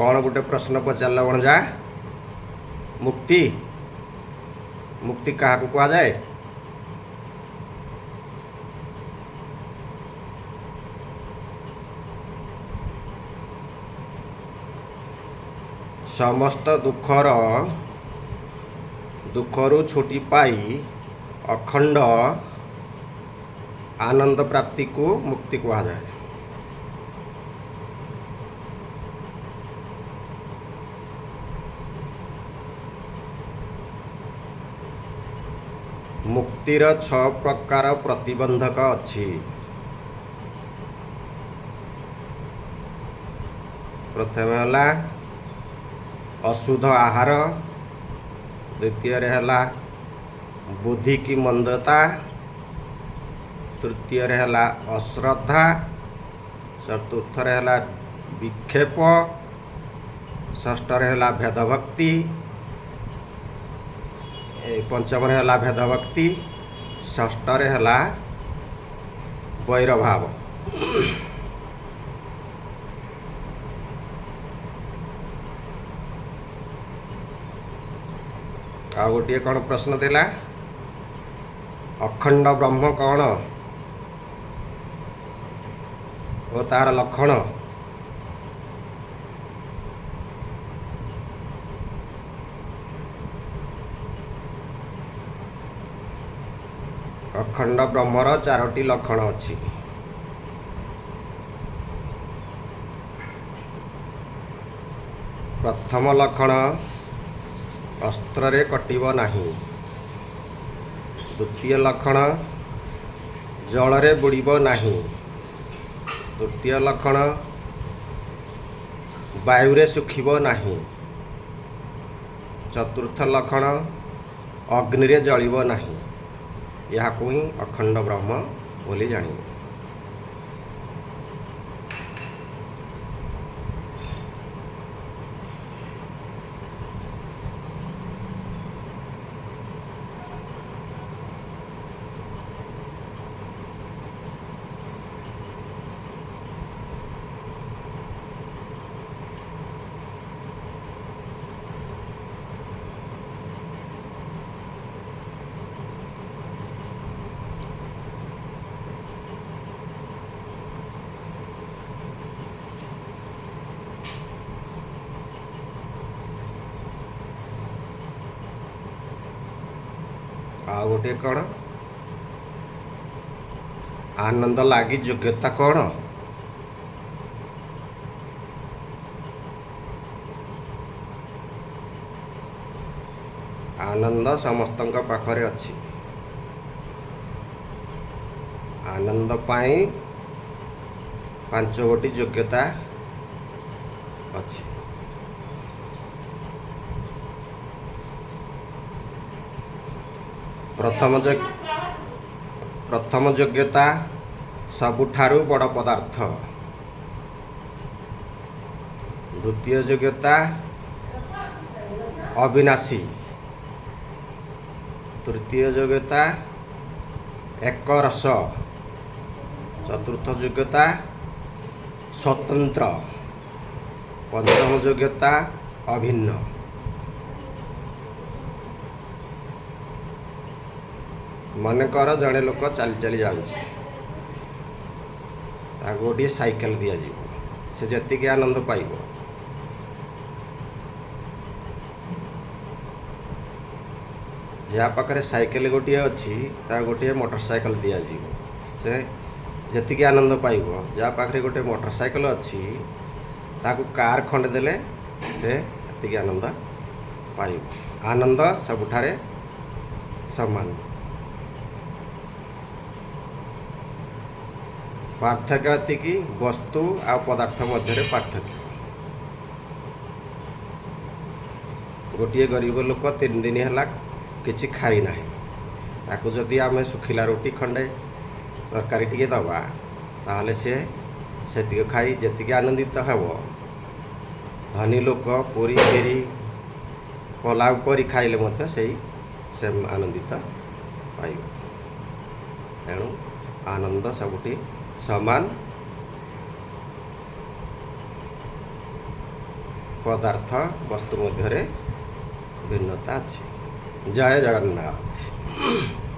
कौन गोटे प्रश्न पचार बणजा मुक्ति मुक्ति क्या कह जाए समस्त दुखरु छुट्टी पाई अखंड आनंद प्राप्ति को मुक्ति कह जाए। मुक्तिर 6 प्रकार प्रतिबंधक अच्छी। प्रथम है अशुद्ध आहार, द्वितीय है बुद्धि की मंदता, तृतीय है अश्रद्धा, चतुर्थ है विक्षेप, षष्ठ है भेदभक्ति, पंचम है भेदभक्ति, षष्ठ है वैरभाव। आ गोटे कौन प्रश्न देला अखंड ब्रह्म कौन और तार लक्षण। अखंड ब्रह्मर 4टी लक्षण अच्छी। प्रथम लक्षण अस्त्र रे कटिब नहीं। द्वितीय लक्षण जल रे बुड़ीब नहीं। तृतीय लक्षण वायु रे सुखिब नहीं। चतुर्थ लक्षण अग्नि रे जलिब नहीं। यह को ही अखंड ब्रह्म बोली जानिबे। आ गोटे कौन आनंद लागी योग्यता कौन। आनंद समस्तंक पाखरे अच्छी। आनंद पाई 5 गोटी योग्यता अच्छी। प्रथम योग्यता सबुठारु बड़ पदार्थ। द्वितीय योग्यता अविनाशी। तृतीय योग्यता एक रस। चतुर्थ योग्यता स्वतंत्र। पंचम योग्यता अभिन्न। मनकर जड़े लोक चली चली जाऊँगी गोटे साइकेल दि जाव से जी आनंद पाइब। जहाँ पाखे साइकेल गोटे अच्छी गोटे मोटरसाइकेल दि जाव से जी आनंद पाइब। जहाँ पाखे गोटे मोटरसाइकेल अच्छी ताकू कार खंडे देले से जी आनंद पाइब। आनंद सबुठारे समान। पार्थक्य कि वस्तु आ पदार्थ मध्य पार्थक्य। गोटे गरीब लोक 3 दिन है किसी खाई ना ताकू जदि आम सुखिला रोटी खंडे तरकारी टे दबा ताहले से खाई जी आनंदित हेब। धनी लोक पूरी फेरी पलाउ करी खाइले से आनंदित पाइब। तेणु आनंद सबुठी समान। पदार्थ वस्तु मध्य भिन्नता अच्छी। जय जगन्नाथ।